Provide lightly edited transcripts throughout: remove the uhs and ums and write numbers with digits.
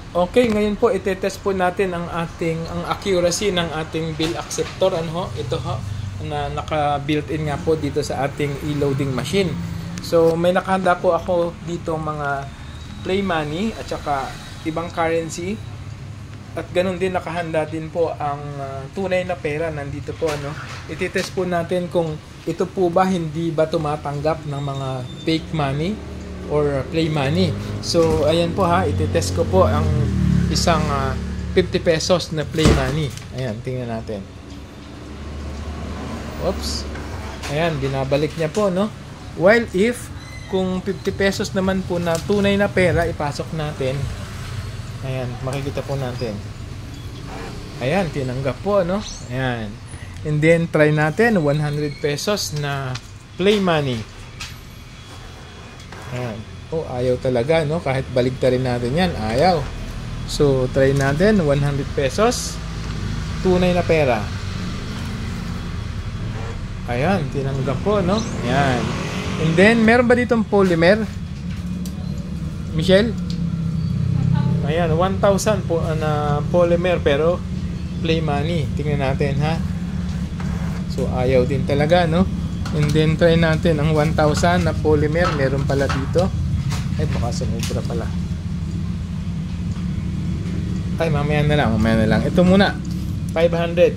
Okay, ngayon po itetest po natin ang accuracy ng ating bill acceptor. Ito ho na naka-built-in nga po dito sa ating e-loading machine. So may nakahanda po ako dito mga play money at saka ibang currency. At ganun din nakahanda din po ang tunay na pera nandito po Itetest po natin kung ito po ba hindi ba tumatanggap ng mga fake money or play money. So ayan po itetest ko po ang isang 50 pesos na play money. Ayan, tingnan natin. Oops. Ayan, binabalik niya po While if kung 50 pesos naman po na tunay na pera ipasok natin. Ayan, makikita po natin. Ayan, tinanggap po Ayan. And then try natin 100 pesos na play money. Ayan. Ayaw talaga kahit baligtarin natin yan, ayaw. So try natin 100 pesos tunay na pera. Ayan, tinanggap po Ayan. And then meron ba ditong polymer, Michelle? Ayan, 1,000 po na polymer pero play money. Tingnan natin So ayaw din talaga And then try natin ang 1,000 na polymer. Meron pala dito. Ay baka sumubra pala. Ay mamaya na lang. Ito muna 500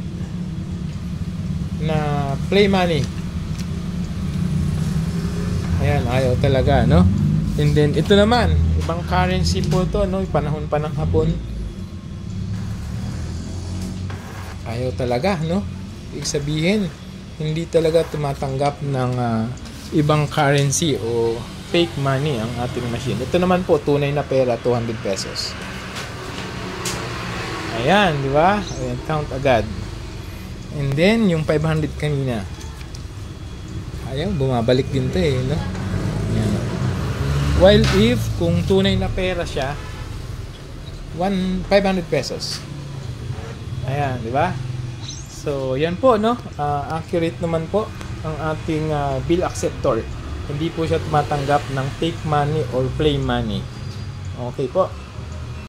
na play money. Ayan, ayaw talaga And then ito naman ibang currency po to panahon pa ng hapon. Ayaw talaga Ibig sabihin hindi talaga tumatanggap ng ibang currency o fake money ang ating machine. Ito naman po tunay na pera, 200 pesos. Ayan, di ba? Ayan, count agad. And then yung 500 kanina. Ayaw, bumabalik din to Ayan. While if kung tunay na pera siya 500 pesos. Ayan, di ba? So, yan po accurate naman po ang ating bill acceptor. Hindi po siya tumatanggap ng fake money or play money. Okay po.